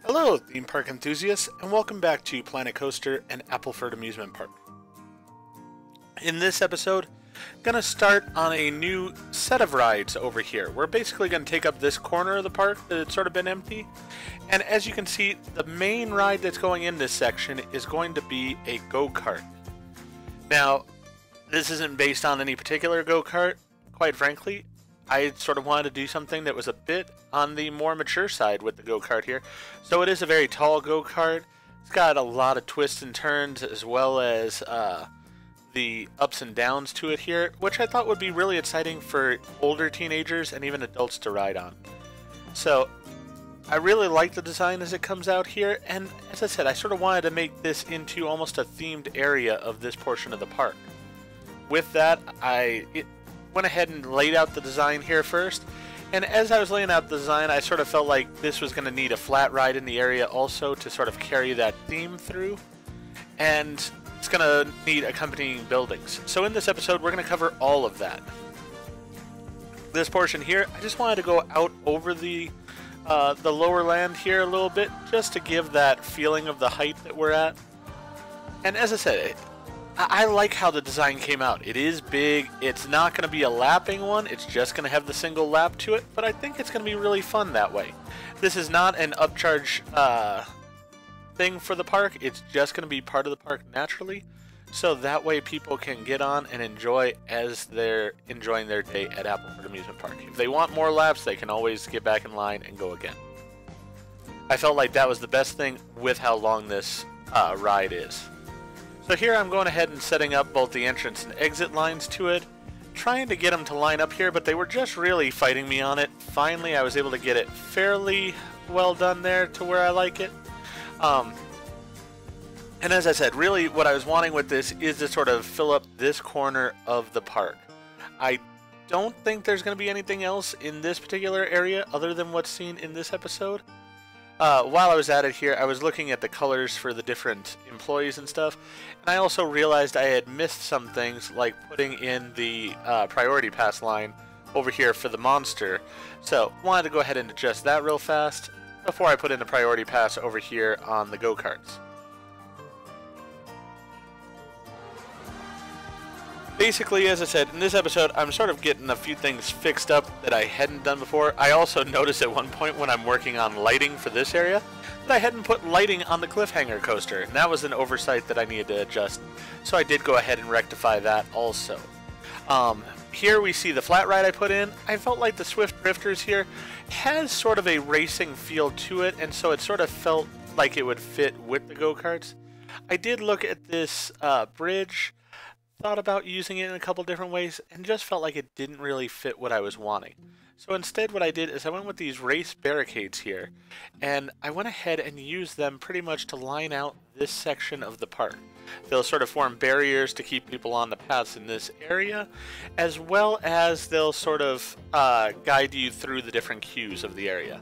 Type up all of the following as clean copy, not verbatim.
Hello, theme park enthusiasts, and welcome back to Planet Coaster and Appleford Amusement Park. In this episode, I'm going to start on a new set of rides over here. We're basically going to take up this corner of the park that had sort of been empty, and as you can see, the main ride that's going in this section is going to be a go-kart. Now, this isn't based on any particular go-kart, quite frankly. I sort of wanted to do something that was a bit on the more mature side with the go-kart here. So it is a very tall go-kart. It's got a lot of twists and turns as well as the ups and downs to it here, which I thought would be really exciting for older teenagers and even adults to ride on. So I really like the design as it comes out here, and as I said, I sort of wanted to make this into almost a themed area of this portion of the park. With that, I went ahead and laid out the design here first, and as I was laying out the design, I sort of felt like this was going to need a flat ride in the area also to sort of carry that theme through, and it's going to need accompanying buildings. So in this episode, we're going to cover all of that. This portion here, I just wanted to go out over the lower land here a little bit, just to give that feeling of the height that we're at. And as I said, I like how the design came out. It is big. It's not going to be a lapping one. It's just going to have the single lap to it, but I think it's going to be really fun that way. This is not an upcharge thing for the park. It's just going to be part of the park naturally, so that way people can get on and enjoy as they're enjoying their day at Appleford Amusement Park. If they want more laps, they can always get back in line and go again. I felt like that was the best thing with how long this ride is. So here I'm going ahead and setting up both the entrance and exit lines to it, trying to get them to line up here, but they were just really fighting me on it. Finally, I was able to get it fairly well done there to where I like it. And as I said, really what I was wanting with this is to sort of fill up this corner of the park. I don't think there's going to be anything else in this particular area other than what's seen in this episode. While I was at it here, I was looking at the colors for the different employees and stuff, and I also realized I had missed some things, like putting in the priority pass line over here for the monster. So wanted to go ahead and adjust that real fast before I put in the priority pass over here on the go-karts. Basically, as I said, in this episode, I'm sort of getting a few things fixed up that I hadn't done before. I also noticed at one point when I'm working on lighting for this area that I hadn't put lighting on the cliffhanger coaster, and that was an oversight that I needed to adjust. So I did go ahead and rectify that also. Here we see the flat ride I put in. I felt like the Swift Drifters here has sort of a racing feel to it, and so it sort of felt like it would fit with the go-karts. I did look at this bridge, thought about using it in a couple different ways, and just felt like it didn't really fit what I was wanting. So instead what I did is I went with these race barricades here, and I went ahead and used them pretty much to line out this section of the park. They'll sort of form barriers to keep people on the paths in this area, as well as they'll sort of guide you through the different cues of the area.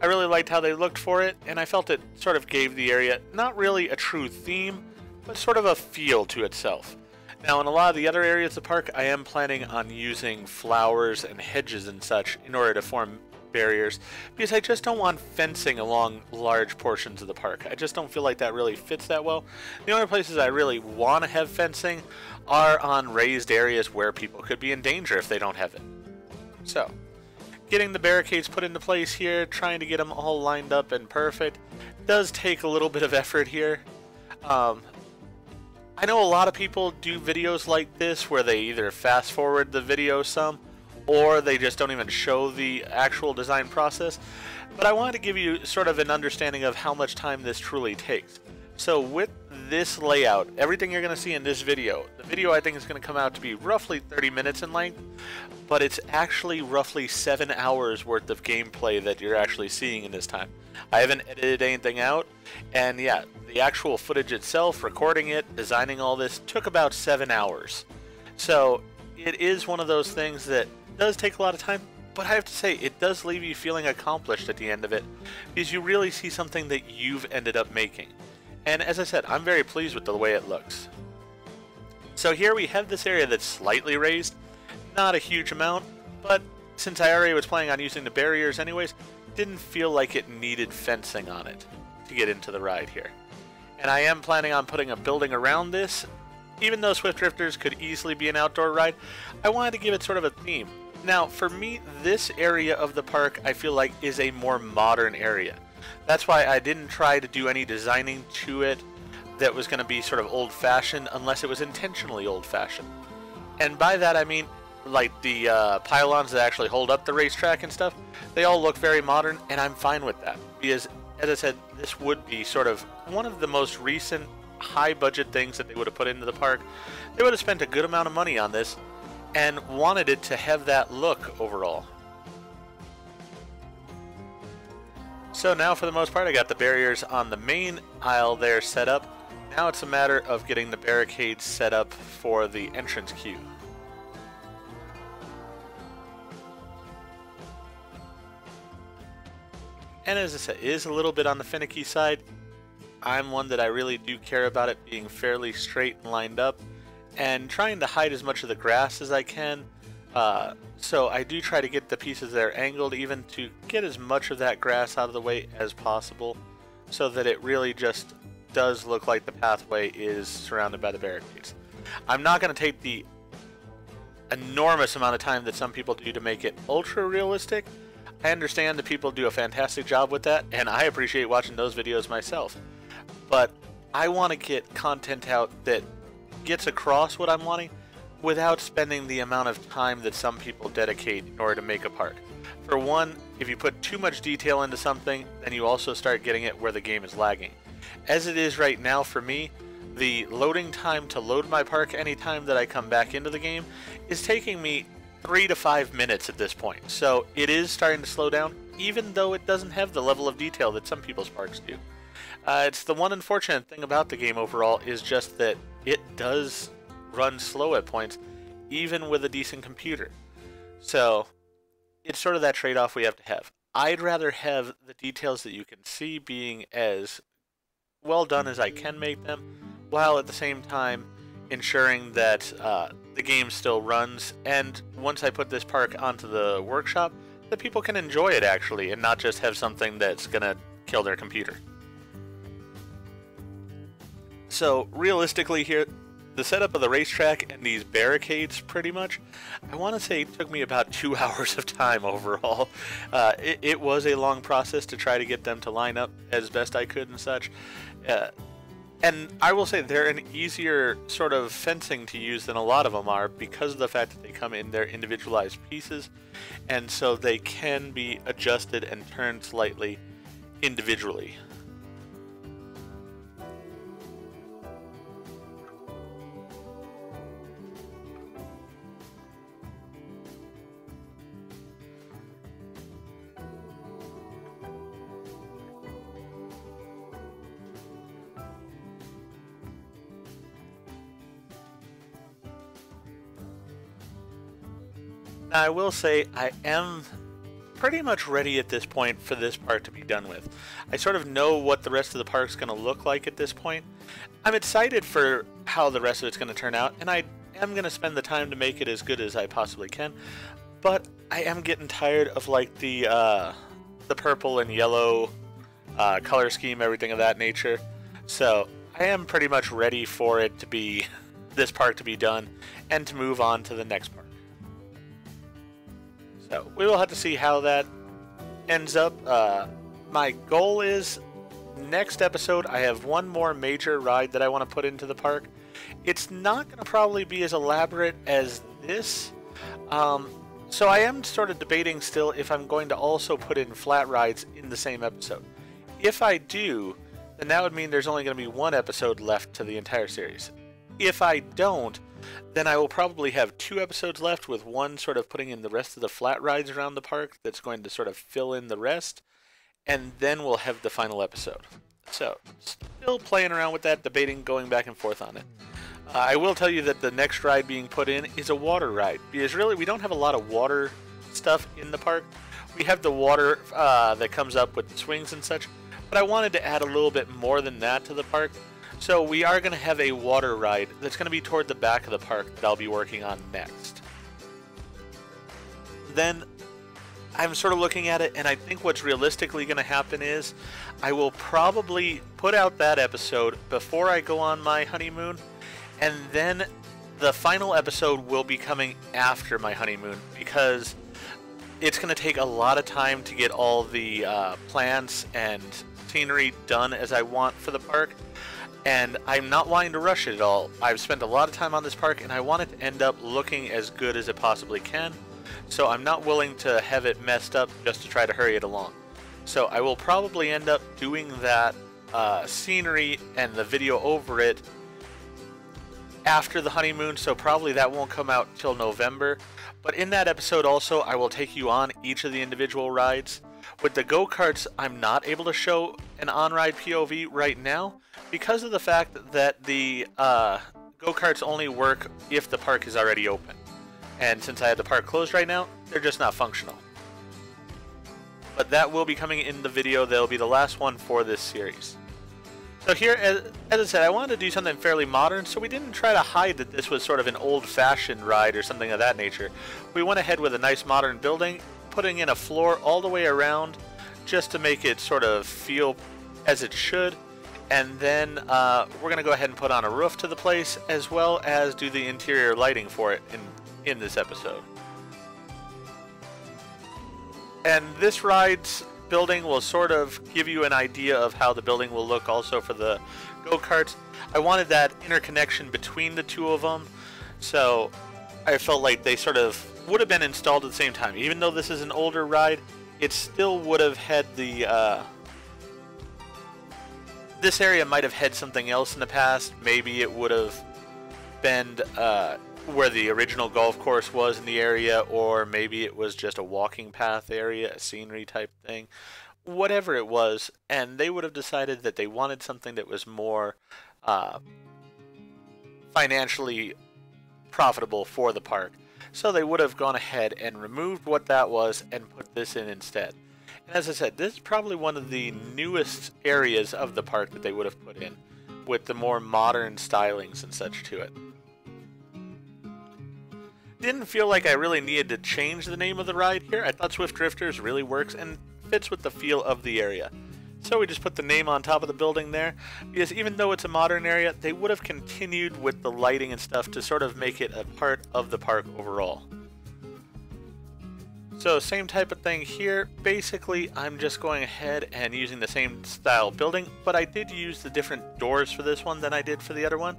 I really liked how they looked for it, and I felt it sort of gave the area not really a true theme, but sort of a feel to itself. Now, in a lot of the other areas of the park, I am planning on using flowers and hedges and such in order to form barriers, because I just don't want fencing along large portions of the park. I just don't feel like that really fits that well. The only places I really want to have fencing are on raised areas where people could be in danger if they don't have it. So, getting the barricades put into place here, trying to get them all lined up and perfect, does take a little bit of effort here. I know a lot of people do videos like this where they either fast forward the video some, or they just don't even show the actual design process, but I wanted to give you sort of an understanding of how much time this truly takes. So with this layout, everything you're going to see in this video, the video I think is going to come out to be roughly 30 minutes in length, but it's actually roughly 7 hours worth of gameplay that you're actually seeing in this time. I haven't edited anything out, and yeah, the actual footage itself, recording it, designing all this, took about 7 hours. So it is one of those things that does take a lot of time, but I have to say, it does leave you feeling accomplished at the end of it, because you really see something that you've ended up making. And as I said, I'm very pleased with the way it looks. So here we have this area that's slightly raised, not a huge amount, but since I already was planning on using the barriers anyways, didn't feel like it needed fencing on it to get into the ride here. And I am planning on putting a building around this. Even though Swift Drifters could easily be an outdoor ride, I wanted to give it sort of a theme. Now, for me, this area of the park I feel like is a more modern area. That's why I didn't try to do any designing to it that was going to be sort of old-fashioned unless it was intentionally old-fashioned. And by that I mean, like the pylons that actually hold up the racetrack and stuff, they all look very modern, and I'm fine with that. Because, as I said, this would be sort of one of the most recent high-budget things that they would have put into the park. They would have spent a good amount of money on this and wanted it to have that look overall. So now, for the most part, I got the barriers on the main aisle there set up. Now it's a matter of getting the barricades set up for the entrance queue. And as I said, it is a little bit on the finicky side. I'm one that I really do care about it being fairly straight and lined up, and trying to hide as much of the grass as I can. So I do try to get the pieces that are angled even to get as much of that grass out of the way as possible, so that it really just does look like the pathway is surrounded by the barricades. I'm not going to take the enormous amount of time that some people do to make it ultra realistic. I understand that people do a fantastic job with that, and I appreciate watching those videos myself. But I want to get content out that gets across what I'm wanting without spending the amount of time that some people dedicate in order to make a park. For one, if you put too much detail into something, then you also start getting it where the game is lagging. As it is right now for me, the loading time to load my park anytime that I come back into the game is taking me 3 to 5 minutes at this point. So it is starting to slow down, even though it doesn't have the level of detail that some people's parks do. It's the one unfortunate thing about the game overall is just that it does run slow at points, even with a decent computer. So it's sort of that trade-off we have to have. I'd rather have the details that you can see being as well done as I can make them, while at the same time ensuring that the game still runs, and once I put this park onto the workshop, that people can enjoy it actually, and not just have something that's gonna kill their computer. So realistically here, the setup of the racetrack and these barricades pretty much, I want to say it took me about 2 hours of time overall. It was a long process to try to get them to line up as best I could and such. And I will say they're an easier sort of fencing to use than a lot of them are, because of the fact that they come in their individualized pieces, and so they can be adjusted and turned slightly individually. Now, I will say I am pretty much ready at this point for this part to be done with. I sort of know what the rest of the park's going to look like at this point. I'm excited for how the rest of it's going to turn out, and I am going to spend the time to make it as good as I possibly can. But I am getting tired of like the purple and yellow color scheme, everything of that nature. So I am pretty much ready for it to be this part to be done and to move on to the next part. So we will have to see how that ends up. My goal is, next episode, I have one more major ride that I want to put into the park. It's not going to probably be as elaborate as this. So I am sort of debating still if I'm going to also put in flat rides in the same episode. If I do, then that would mean there's only going to be one episode left to the entire series. If I don't, then I will probably have 2 episodes left, with one sort of putting in the rest of the flat rides around the park that's going to sort of fill in the rest, and then we'll have the final episode. So, still playing around with that, debating, going back and forth on it. I will tell you that the next ride being put in is a water ride, because really we don't have a lot of water stuff in the park. We have the water that comes up with the swings and such, but I wanted to add a little bit more than that to the park. So we are going to have a water ride that's going to be toward the back of the park that I'll be working on next. Then, I'm sort of looking at it, and I think what's realistically going to happen is I will probably put out that episode before I go on my honeymoon, and then the final episode will be coming after my honeymoon, because it's going to take a lot of time to get all the plans and scenery done as I want for the park, and I'm not wanting to rush it at all. I've spent a lot of time on this park, and I want it to end up looking as good as it possibly can. So I'm not willing to have it messed up just to try to hurry it along. So I will probably end up doing that scenery and the video over it after the honeymoon, so probably that won't come out till November. But in that episode also, I will take you on each of the individual rides. With the go-karts, I'm not able to show an on-ride POV right now because of the fact that the go-karts only work if the park is already open. And since I have the park closed right now, they're just not functional. But that will be coming in the video. That'll be the last one for this series. So here, as I said, I wanted to do something fairly modern, so we didn't try to hide that this was sort of an old-fashioned ride or something of that nature. We went ahead with a nice modern building, putting in a floor all the way around just to make it sort of feel as it should. And then we're going to go ahead and put on a roof to the place, as well as do the interior lighting for it in this episode. And this ride's building will sort of give you an idea of how the building will look also for the go-karts. I wanted that interconnection between the two of them, so I felt like they sort of would have been installed at the same time. Even though this is an older ride, it still would have had the this area might have had something else in the past. Maybe it would have been where the original golf course was in the area, or maybe it was just a walking path area, a scenery type thing, whatever it was. And they would have decided that they wanted something that was more financially profitable for the park, so they would have gone ahead and removed what that was and put this in instead. And as I said, this is probably one of the newest areas of the park that they would have put in, with the more modern stylings and such to it. Didn't feel like I really needed to change the name of the ride here. I thought Swift Drifters really works and fits with the feel of the area. So we just put the name on top of the building there, because even though it's a modern area, they would have continued with the lighting and stuff to sort of make it a part of the park overall. So same type of thing here. Basically, I'm just going ahead and using the same style building, but I did use the different doors for this one than I did for the other one.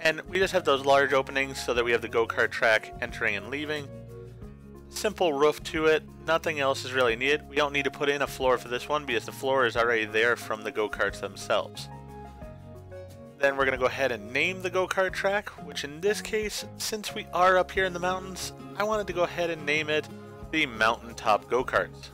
And we just have those large openings so that we have the go-kart track entering and leaving. Simple roof to it, nothing else is really needed. We don't need to put in a floor for this one because the floor is already there from the go-karts themselves. Then we're going to go ahead and name the go-kart track, which in this case, since we are up here in the mountains, I wanted to go ahead and name it the Mountain Top Go Karts.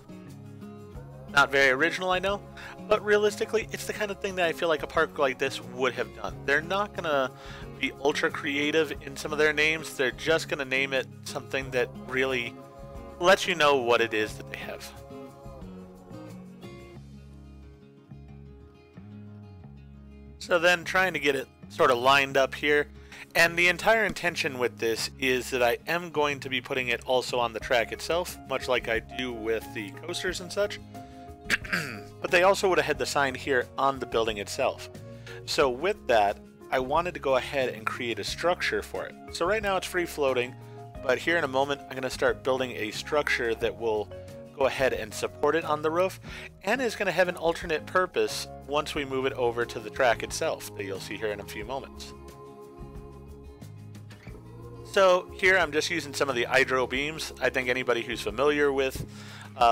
Not very original, I know, but realistically, it's the kind of thing that I feel like a park like this would have done. They're not going to be ultra creative in some of their names. They're just going to name it something that really lets you know what it is that they have. So then trying to get it sort of lined up here. And the entire intention with this is that I am going to be putting it also on the track itself, much like I do with the coasters and such. But they also would have had the sign here on the building itself. So with that, I wanted to go ahead and create a structure for it. So right now it's free floating, but here in a moment I'm going to start building a structure that will go ahead and support it on the roof, and is going to have an alternate purpose once we move it over to the track itself that you'll see here in a few moments. So here I'm just using some of the hydro beams. I think anybody who's familiar with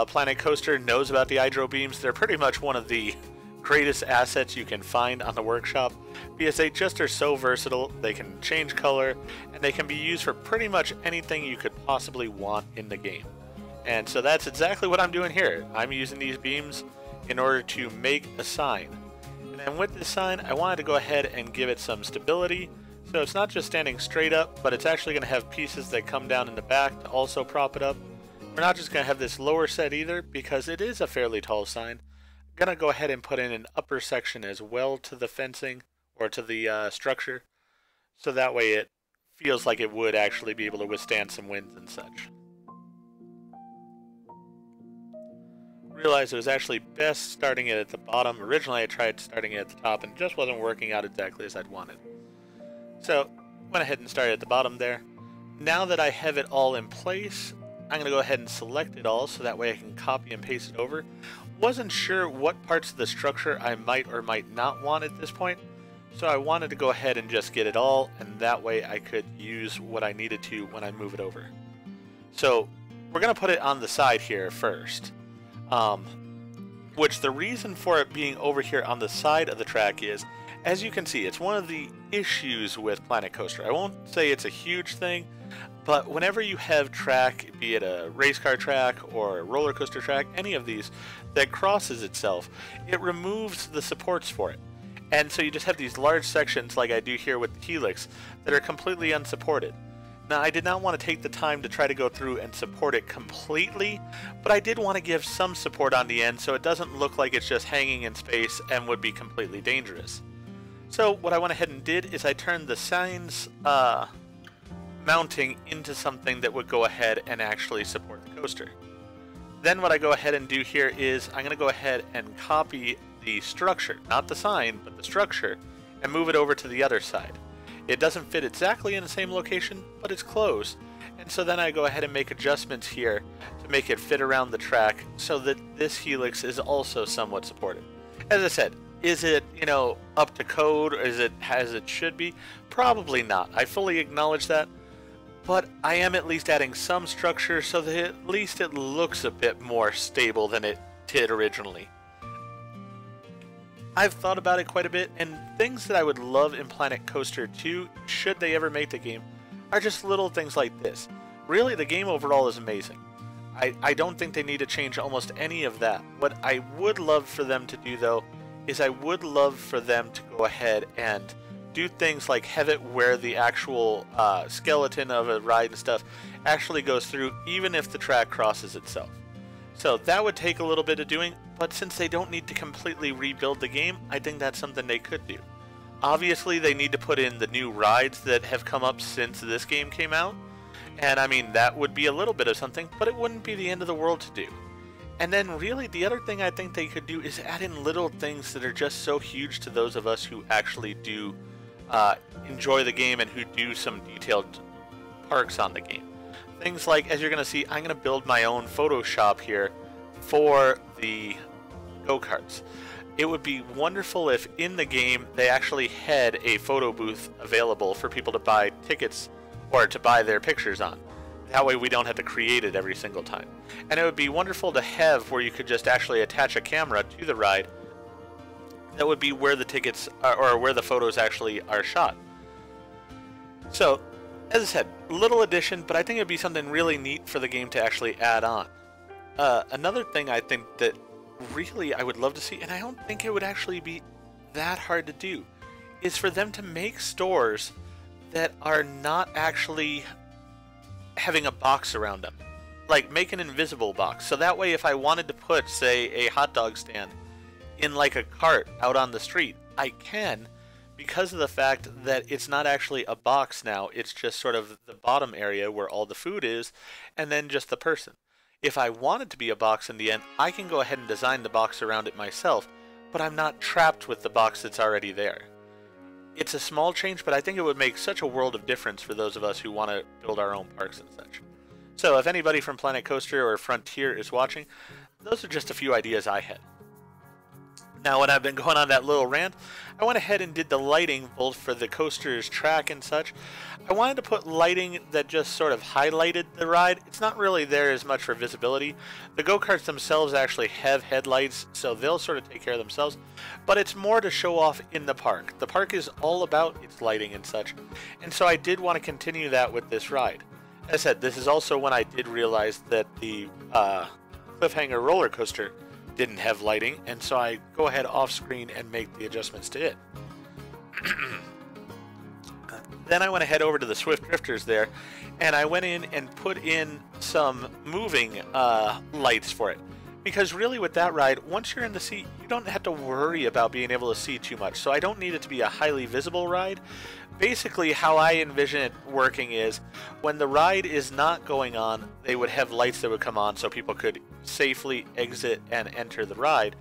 Planet Coaster knows about the hydro beams. They're pretty much one of the greatest assets you can find on the workshop, because they just are so versatile. They can change color, and they can be used for pretty much anything you could possibly want in the game. And so that's exactly what I'm doing here. I'm using these beams in order to make a sign. And then with this sign, I wanted to go ahead and give it some stability. So it's not just standing straight up, but it's actually going to have pieces that come down in the back to also prop it up. We're not just going to have this lower set either, because it is a fairly tall sign. I'm going to go ahead and put in an upper section as well to the fencing, or to the structure, so that way it feels like it would actually be able to withstand some winds and such. realized it was actually best starting it at the bottom. Originally I tried starting it at the top and it just wasn't working out exactly as I'd wanted. So went ahead and started at the bottom there. Now that I have it all in place, I'm going to go ahead and select it all so that way I can copy and paste it over. Wasn't sure what parts of the structure I might or might not want at this point, so I wanted to go ahead and just get it all, and that way I could use what I needed to when I move it over. So we're going to put it on the side here first, which the reason for it being over here on the side of the track is, as you can see, it's one of the issues with Planet Coaster. I won't say it's a huge thing, but whenever you have track, be it a race car track or a roller coaster track, any of these that crosses itself, it removes the supports for it. And so you just have these large sections like I do here with the Helix that are completely unsupported. Now, I did not want to take the time to try to go through and support it completely, but I did want to give some support on the end so it doesn't look like it's just hanging in space and would be completely dangerous. So what I went ahead and did is I turned the signs mounting into something that would go ahead and actually support the coaster. Then what I go ahead and do here is I'm going to go ahead and copy the structure, not the sign, but the structure, and move it over to the other side. It doesn't fit exactly in the same location, but it's close. And so then I go ahead and make adjustments here to make it fit around the track so that this Helix is also somewhat supported. As I said, is it, up to code, or is it as it should be? Probably not. I fully acknowledge that. But I am at least adding some structure so that at least it looks a bit more stable than it did originally. I've thought about it quite a bit, and things that I would love in Planet Coaster 2, should they ever make the game, are just little things like this. Really, the game overall is amazing. I don't think they need to change almost any of that. What I would love for them to do, though, is I would love for them to go ahead and do things like have it where the actual skeleton of a ride and stuff actually goes through, even if the track crosses itself. So that would take a little bit of doing, but since they don't need to completely rebuild the game, I think that's something they could do. Obviously, they need to put in the new rides that have come up since this game came out, and I mean, that would be a little bit of something, but it wouldn't be the end of the world to do. And then really, the other thing I think they could do is add in little things that are just so huge to those of us who actually do enjoy the game and who do some detailed parks on the game. Things like, as you're going to see, I'm going to build my own Photoshop here for the go-karts. It would be wonderful if in the game they actually had a photo booth available for people to buy tickets or to buy their pictures on. That way we don't have to create it every single time. And it would be wonderful to have where you could just actually attach a camera to the ride. That would be where the tickets are, or where the photos actually are shot. So, as I said, little addition, but I think it would be something really neat for the game to actually add on. Another thing I think that really I would love to see, and I don't think it would actually be that hard to do, is for them to make stores that are not actually having a box around them. Like, make an invisible box. So that way if I wanted to put, say, a hot dog stand in like a cart out on the street, I can, because of the fact that it's not actually a box now, it's just sort of the bottom area where all the food is, and then just the person. If I want it to be a box in the end, I can go ahead and design the box around it myself, but I'm not trapped with the box that's already there. It's a small change, but I think it would make such a world of difference for those of us who want to build our own parks and such. So if anybody from Planet Coaster or Frontier is watching, those are just a few ideas I had. Now, when I've been going on that little rant, I went ahead and did the lighting both for the coaster's track and such. I wanted to put lighting that just sort of highlighted the ride. It's not really there as much for visibility. The go-karts themselves actually have headlights, so they'll sort of take care of themselves. But it's more to show off in the park. The park is all about its lighting and such. And so I did want to continue that with this ride. As I said, this is also when I did realize that the Cliffhanger roller coaster didn't have lighting, and so I go ahead off screen and make the adjustments to it. Then I went ahead over to the Swift Drifters there, and I went in and put in some moving lights for it. Because really with that ride, once you're in the seat, you don't have to worry about being able to see too much. So I don't need it to be a highly visible ride. Basically, how I envision it working is when the ride is not going on, they would have lights that would come on so people could safely exit and enter the ride.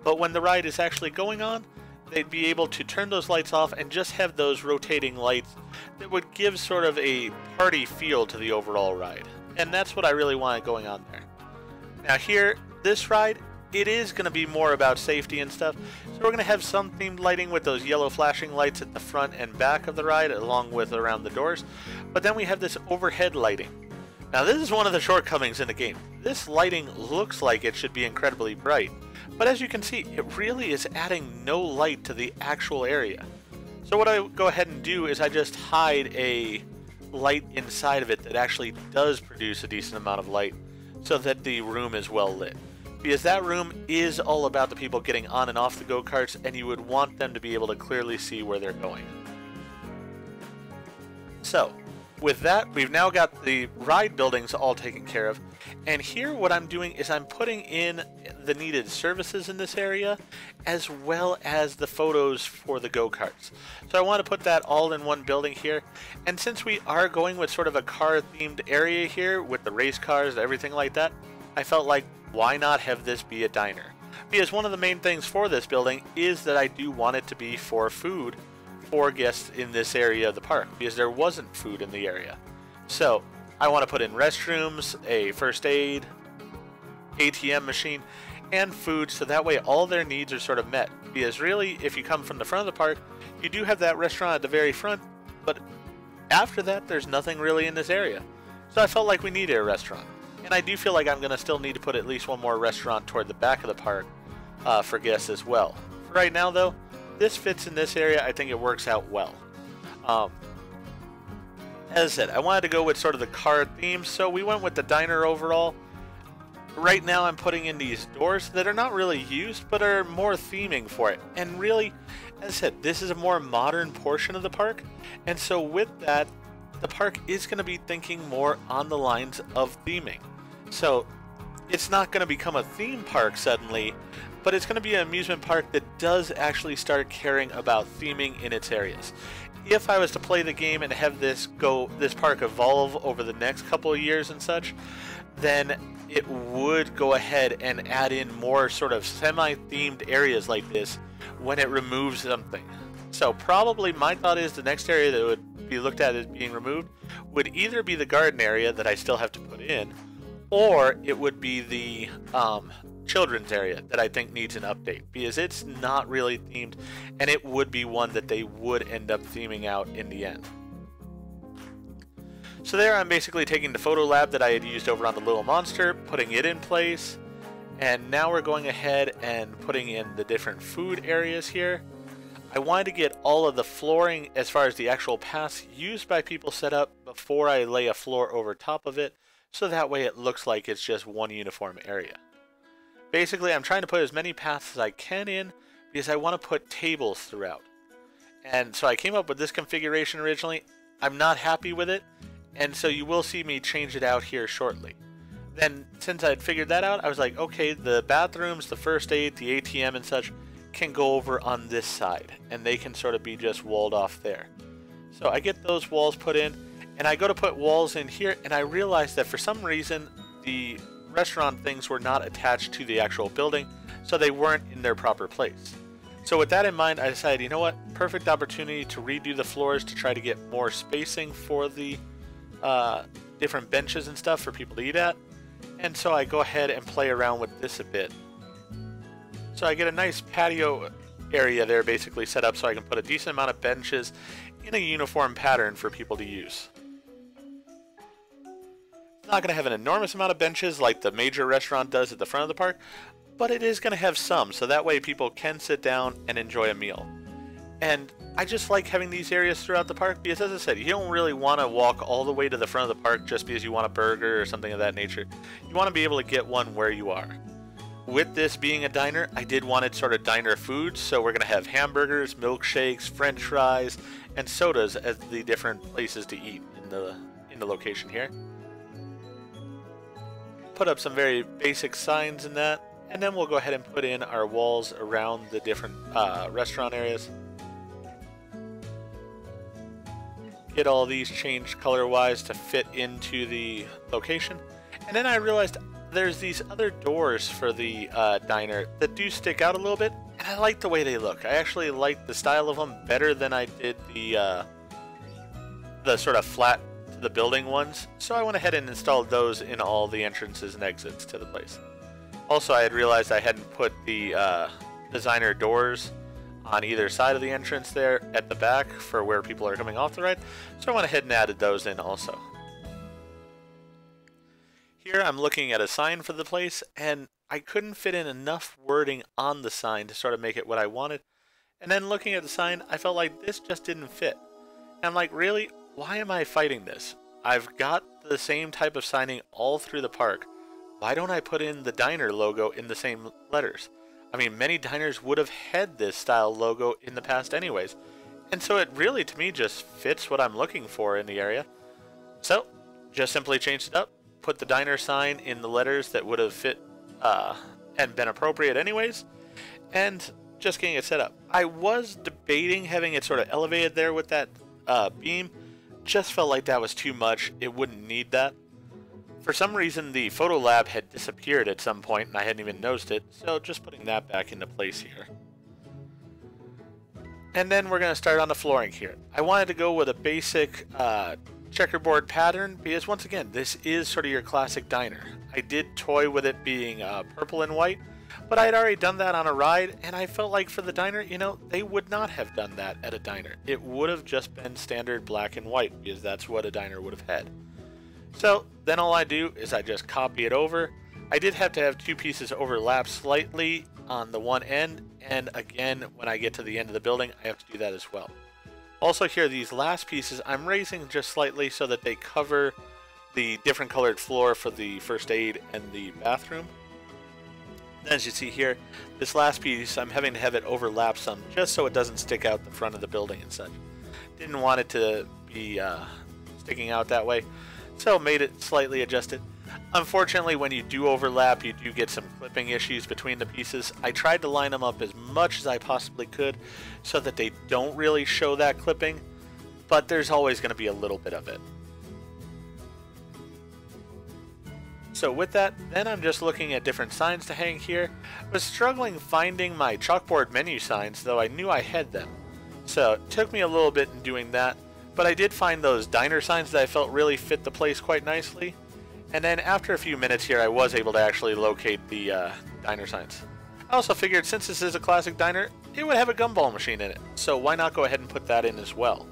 But when the ride is actually going on, they'd be able to turn those lights off and just have those rotating lights that would give sort of a party feel to the overall ride. And that's what I really wanted going on there. Now here, this ride, it is going to be more about safety and stuff. So we're going to have some themed lighting with those yellow flashing lights at the front and back of the ride along with around the doors. But then we have this overhead lighting. Now this is one of the shortcomings in the game. This lighting looks like it should be incredibly bright. But as you can see, it really is adding no light to the actual area. So what I go ahead and do is I just hide a light inside of it that actually does produce a decent amount of light so that the room is well lit. Because that room is all about the people getting on and off the go-karts, and you would want them to be able to clearly see where they're going. So, with that, we've now got the ride buildings all taken care of, and here what I'm doing is I'm putting in the needed services in this area, as well as the photos for the go-karts. So I want to put that all in one building here, and since we are going with sort of a car-themed area here, with the race cars and everything like that, I felt like, why not have this be a diner? Because one of the main things for this building is that I do want it to be for food for guests in this area of the park, because there wasn't food in the area. So I want to put in restrooms, a first aid, ATM machine, and food, so that way all their needs are sort of met. Because really, if you come from the front of the park, you do have that restaurant at the very front, but after that there's nothing really in this area. So I felt like we needed a restaurant. And I do feel like I'm going to still need to put at least one more restaurant toward the back of the park for guests as well. For right now, though, this fits in this area. I think it works out well. As I said, I wanted to go with sort of the car theme, so we went with the diner overall. Right now, I'm putting in these doors that are not really used, but are more theming for it. And really, as I said, this is a more modern portion of the park. And so with that, the park is going to be thinking more on the lines of theming. So it's not going to become a theme park suddenly, but it's going to be an amusement park that does actually start caring about theming in its areas. If I was to play the game and have this park evolve over the next couple of years and such, then it would go ahead and add in more sort of semi-themed areas like this when it removes something. So probably my thought is the next area that would be looked at as being removed would either be the garden area that I still have to put in, or it would be the children's area that I think needs an update, because it's not really themed, and it would be one that they would end up theming out in the end. So there I'm basically taking the photo lab that I had used over on the Little Monster, putting it in place, and now we're going ahead and putting in the different food areas here. I wanted to get all of the flooring as far as the actual paths used by people set up before I lay a floor over top of it, so that way it looks like it's just one uniform area. Basically, I'm trying to put as many paths as I can in because I want to put tables throughout. And so I came up with this configuration originally. I'm not happy with it, and so you will see me change it out here shortly. Then, since I'd figured that out, I was like, okay, the bathrooms, the first aid, the ATM and such can go over on this side, and they can sort of be just walled off there. So I get those walls put in, and I go to put walls in here, and I realized that for some reason the restaurant things were not attached to the actual building, so they weren't in their proper place. So with that in mind, I decided, you know what, perfect opportunity to redo the floors to try to get more spacing for the different benches and stuff for people to eat at. And so I go ahead and play around with this a bit. So I get a nice patio area there basically set up so I can put a decent amount of benches in a uniform pattern for people to use. It's not going to have an enormous amount of benches like the major restaurant does at the front of the park, but it is going to have some, so that way people can sit down and enjoy a meal. And I just like having these areas throughout the park because, as I said, you don't really want to walk all the way to the front of the park just because you want a burger or something of that nature. You want to be able to get one where you are. With this being a diner, I did want it sort of diner food, so we're going to have hamburgers, milkshakes, french fries, and sodas as the different places to eat in the location here. Put up some very basic signs in that. And then we'll go ahead and put in our walls around the different restaurant areas. Get all these changed color-wise to fit into the location. And then I realized there's these other doors for the diner that do stick out a little bit, and I like the way they look. I actually like the style of them better than I did the sort of flat to the building ones. So I went ahead and installed those in all the entrances and exits to the place. Also, I had realized I hadn't put the designer doors on either side of the entrance there at the back for where people are coming off the ride, so I went ahead and added those in also. Here I'm looking at a sign for the place, and I couldn't fit in enough wording on the sign to sort of make it what I wanted. And then looking at the sign, I felt like this just didn't fit. And I'm like, really? Why am I fighting this? I've got the same type of signing all through the park. Why don't I put in the diner logo in the same letters? I mean, many diners would have had this style logo in the past anyways. And so it really, to me, just fits what I'm looking for in the area. So, just simply changed it up. Put the diner sign in the letters that would have fit and been appropriate anyways. And just getting it set up. I was debating having it sort of elevated there with that beam. Just felt like that was too much. It wouldn't need that. For some reason, the photo lab had disappeared at some point, and I hadn't even noticed it, so just putting that back into place here. And then we're going to start on the flooring here. I wanted to go with a basic checkerboard pattern, because once again, this is sort of your classic diner. I did toy with it being purple and white, but I had already done that on a ride, and I felt like for the diner, you know, they would not have done that at a diner. It would have just been standard black and white, because that's what a diner would have had. So then all I do is I just copy it over. I did have to have two pieces overlap slightly on the one end, and again when I get to the end of the building I have to do that as well. Also here, these last pieces I'm raising just slightly so that they cover the different colored floor for the first aid and the bathroom. As you see here, this last piece I'm having to have it overlap some just so it doesn't stick out the front of the building and such. Didn't want it to be sticking out that way, so made it slightly adjusted. Unfortunately, when you do overlap, you do get some clipping issues between the pieces. I tried to line them up as much as I possibly could so that they don't really show that clipping, but there's always going to be a little bit of it. So with that, then I'm just looking at different signs to hang here. I was struggling finding my chalkboard menu signs, though I knew I had them. So it took me a little bit in doing that. But I did find those diner signs that I felt really fit the place quite nicely. And then after a few minutes here, I was able to actually locate the diner signs. I also figured since this is a classic diner, it would have a gumball machine in it. So why not go ahead and put that in as well?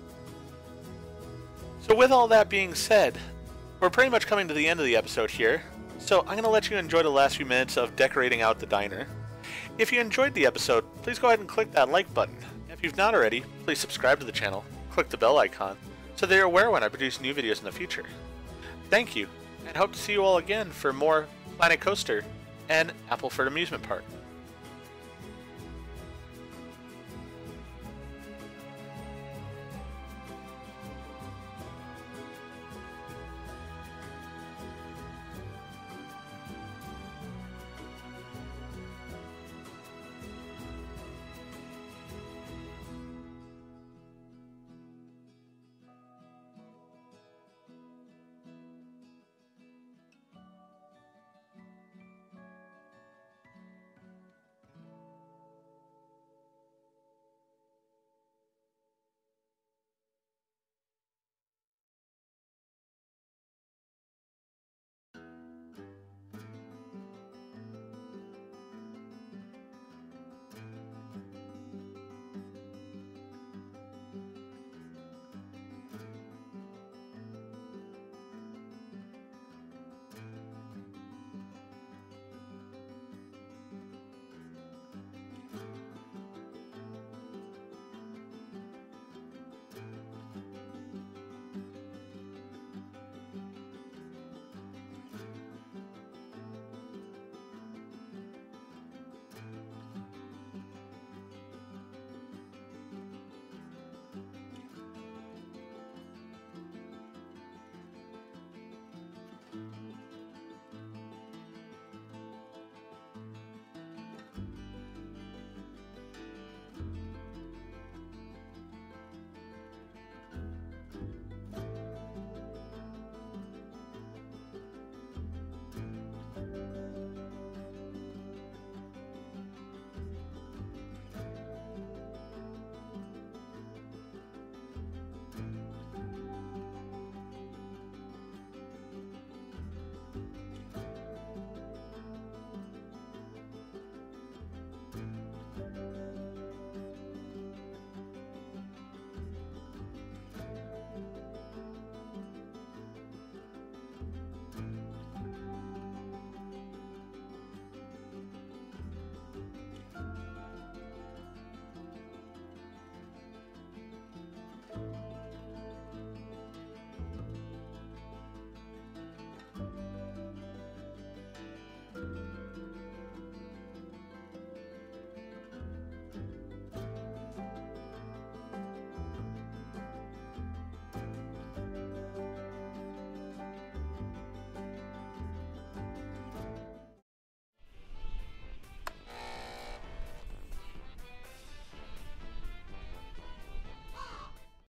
So with all that being said, we're pretty much coming to the end of the episode here. So I'm going to let you enjoy the last few minutes of decorating out the diner. If you enjoyed the episode, please go ahead and click that like button. If you've not already, please subscribe to the channel. Click the bell icon so that you're aware when I produce new videos in the future. Thank you, and hope to see you all again for more Planet Coaster and Appleford Amusement Park.